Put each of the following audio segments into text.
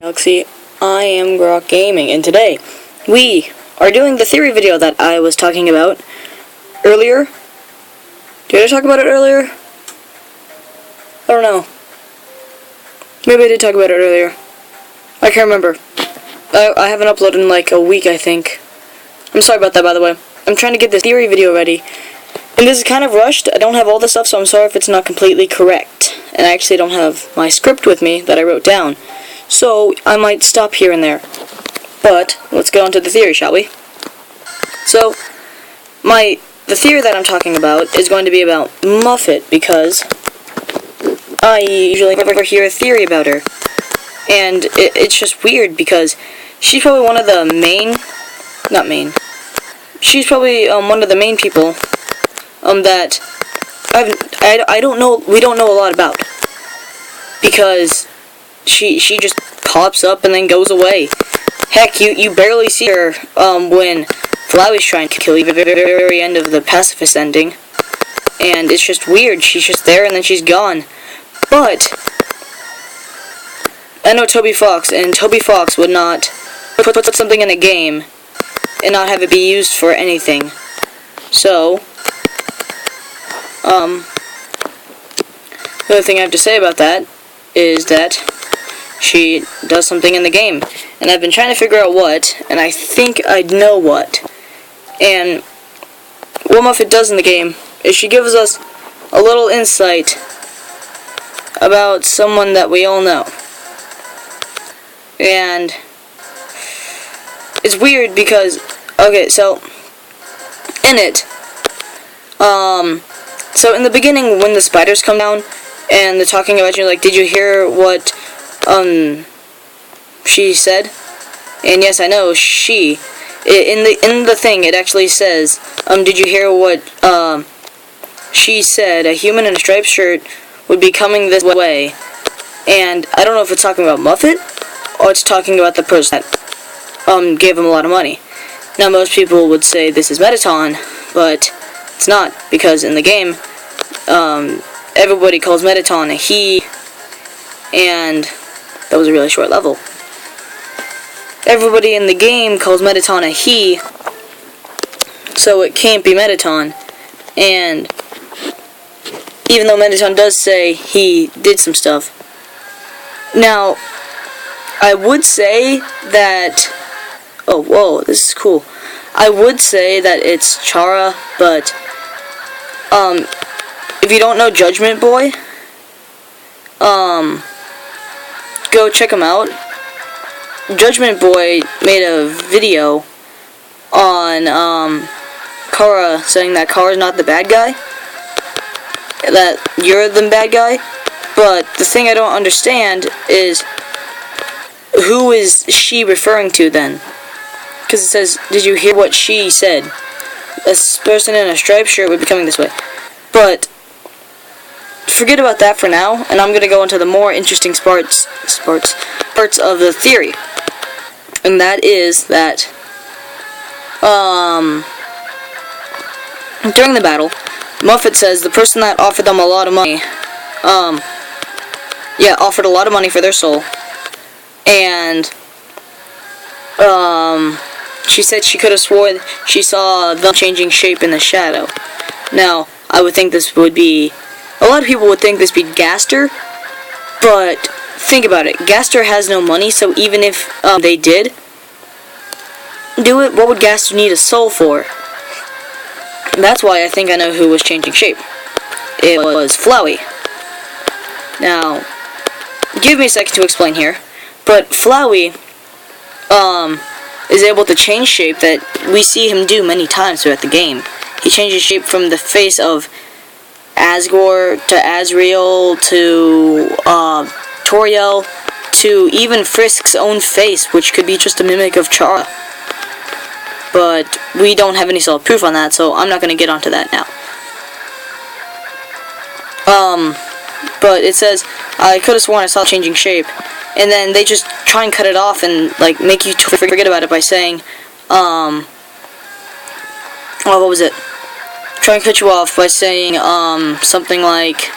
Galaxy. I am Grok Gaming, and today we are doing the theory video that I was talking about earlier. Did I talk about it earlier? I don't know. Maybe I did talk about it earlier. I can't remember. I haven't uploaded in like a week, I think. I'm sorry about that, by the way. I'm trying to get this theory video ready. And this is kind of rushed. I don't have all the stuff, so I'm sorry if it's not completely correct. And I actually don't have my script with me that I wrote down. So I might stop here and there. But let's get on to the theory, shall we? So, the theory that I'm talking about is going to be about Muffet, because I usually never hear a theory about her. And it's just weird because she's probably one of the she's probably one of the main people that I don't know, we don't know a lot about, because she just pops up and then goes away. Heck, you barely see her when Flowey's trying to kill you at the very end of the pacifist ending, and it's just weird. She's just there and then she's gone. But I know Toby Fox, and Toby Fox would not put something in a game and not have it be used for anything. So the other thing I have to say about that is that she does something in the game, and I've been trying to figure out what, and I think I know what. And what Muffet does in the game is she gives us a little insight about someone that we all know. And it's weird because, okay, so in it, so in the beginning when the spiders come down and they're talking about you, like, did you hear what she said? And yes, I know, in the thing it actually says, did you hear what she said? A human in a striped shirt would be coming this way. And I don't know if it's talking about Muffet or it's talking about the person that gave him a lot of money. Now most people would say this is Metaton, but it's not, because in the game everybody calls Metaton a he, and that was a really short level. Everybody in the game calls Metaton a he, so it can't be Metaton. And even though Metaton does say he did some stuff. Now, I would say that, oh, whoa, this is cool. I would say that it's Chara, but if you don't know Judgment Boy, go check him out. Judgment Boy made a video on Kara, saying that Kara's not the bad guy, that you're the bad guy. But the thing I don't understand is, who is she referring to then? Because it says, did you hear what she said? A person in a striped shirt would be coming this way. But forget about that for now, and I'm going to go into the more interesting parts of the theory. And that is that during the battle, Muffet says the person that offered them a lot of money, offered a lot of money for their soul, and she said she could have sworn she saw them changing shape in the shadow. Now, I would think this would be, a lot of people would think this would be Gaster, but think about it. Gaster has no money, so even if they did do it, what would Gaster need a soul for? And that's why I think I know who was changing shape. It was Flowey. Now, give me a second to explain here, but Flowey is able to change shape that we see him do many times throughout the game. He changes shape from the face of Asgore to Azrael to Toriel to even Frisk's own face, which could be just a mimic of Chara. But we don't have any solid proof on that, so I'm not going to get onto that now. But it says, I could have sworn I saw changing shape. And then they just try and cut it off and, like, make you forget about it by saying, what was it? Try and cut you off by saying, something like,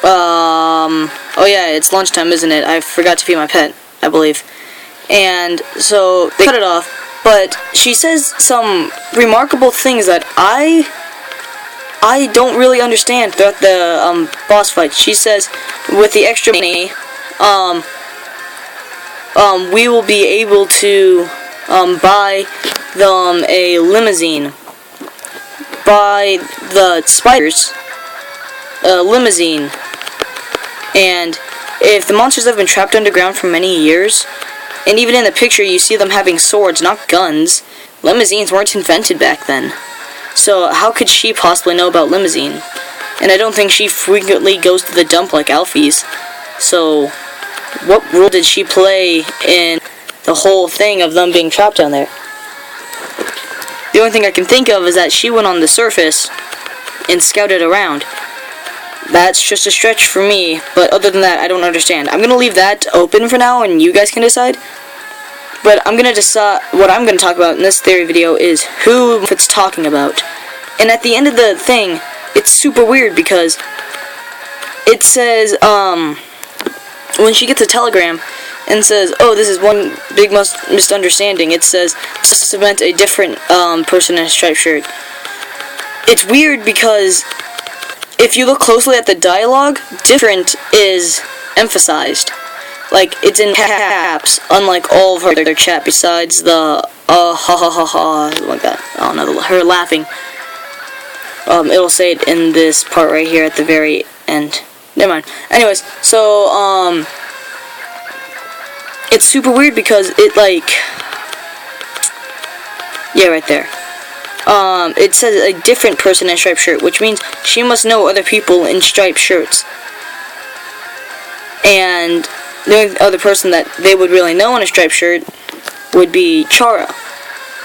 oh yeah, it's lunchtime, isn't it? I forgot to feed my pet, I believe. And so they cut it off, but she says some remarkable things that I don't really understand throughout the boss fight. She says, with the extra money, we will be able to buy them a limousine. Buy the spiders a limousine. And if the monsters have been trapped underground for many years, and even in the picture you see them having swords, not guns, limousines weren't invented back then. So how could she possibly know about limousine? And I don't think she frequently goes to the dump like Alfie's. So what role did she play in the whole thing of them being trapped down there? The only thing I can think of is that she went on the surface and scouted around. That's just a stretch for me, but other than that, I don't understand. I'm going to leave that open for now, and you guys can decide. But I'm going to decide what I'm going to talk about in this theory video is who it's talking about. And at the end of the thing, it's super weird because it says, when she gets a telegram and says, oh, this is one big misunderstanding, it says, this meant a different person in a striped shirt. It's weird because if you look closely at the dialogue, different is emphasized. Like, it's in caps, unlike all of her chat besides the, ha ha ha ha, like that. I don't know, her laughing. It'll say it in this part right here at the very end. Never mind. Anyways, so, it's super weird because it, like, yeah, right there. It says a different person in a striped shirt, which means she must know other people in striped shirts. And the only other person that they would really know in a striped shirt would be Chara.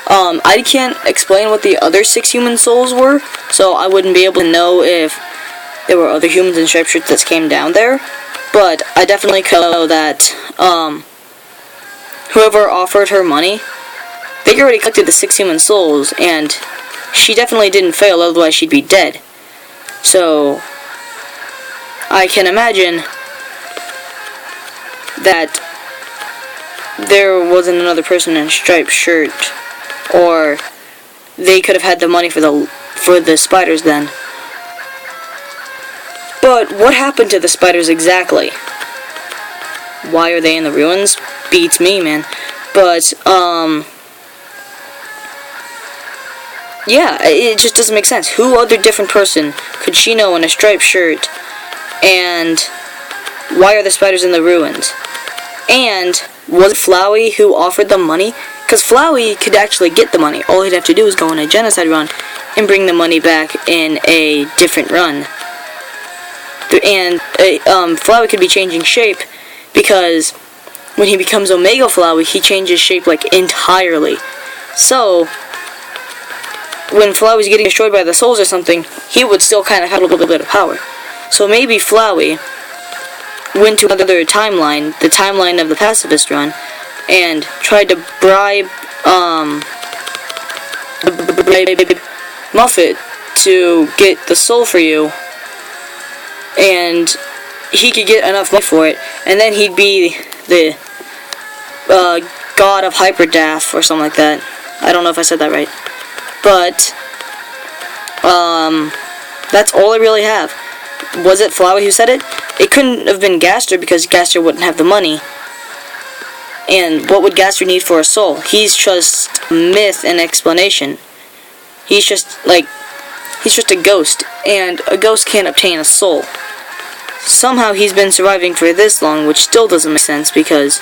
I can't explain what the other 6 human souls were, so I wouldn't be able to know if there were other humans in striped shirts that came down there. But I definitely could know that whoever offered her money, they already collected the 6 human souls, and she definitely didn't fail, otherwise she'd be dead. So I can imagine that there wasn't another person in a striped shirt, or they could have had the money for the spiders then. But what happened to the spiders exactly? Why are they in the ruins? Beats me, man. But yeah, it just doesn't make sense. Who other different person could she know in a striped shirt? And why are the spiders in the ruins? And was it Flowey who offered them money? Because Flowey could actually get the money. All he'd have to do is go on a genocide run and bring the money back in a different run. And Flowey could be changing shape because when he becomes Omega Flowey, he changes shape like entirely. So when Flowey's getting destroyed by the souls or something, he would still kind of have a little bit of power. So maybe Flowey went to another timeline, the timeline of the pacifist run, and tried to bribe Muffet to get the soul for you, and he could get enough money for it, and then he'd be the god of Hyperdaff or something like that. I don't know if I said that right. But that's all I really have. Was it Flowey who said it? It couldn't have been Gaster because Gaster wouldn't have the money. And what would Gaster need for a soul? He's just myth and explanation. He's just a ghost, and a ghost can't obtain a soul. Somehow he's been surviving for this long, which still doesn't make sense because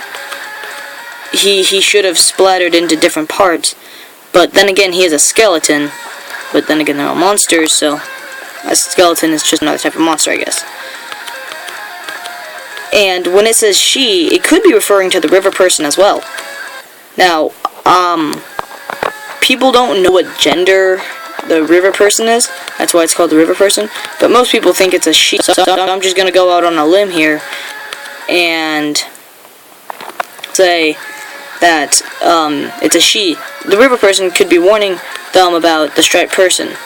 he should have splattered into different parts. But then again, he is a skeleton. But then again, they're all monsters, so a skeleton is just another type of monster, I guess. And when it says she, it could be referring to the river person as well. Now, people don't know what gender the river person is. That's why it's called the river person. But most people think it's a she. So I'm just going to go out on a limb here and say that it's a she. The river person could be warning them about the striped person.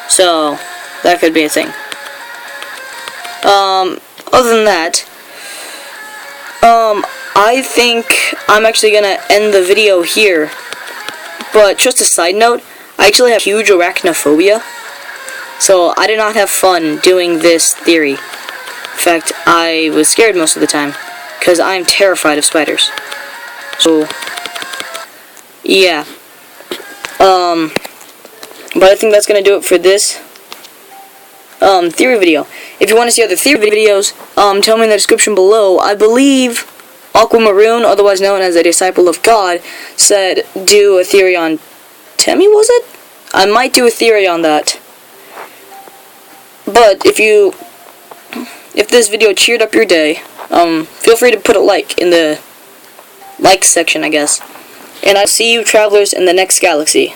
So that could be a thing. Other than that, I think I'm actually gonna end the video here. But just a side note, I actually have huge arachnophobia, so I did not have fun doing this theory. In fact, I was scared most of the time, because I'm terrified of spiders. So, yeah. But I think that's gonna do it for this theory video. If you want to see other theory videos, tell me in the description below. I believe Aquamaroon, otherwise known as a disciple of God, said do a theory on Temmie, was it? I might do a theory on that. But if this video cheered up your day, feel free to put a like in the like section, I guess. And I'll see you travelers in the next galaxy.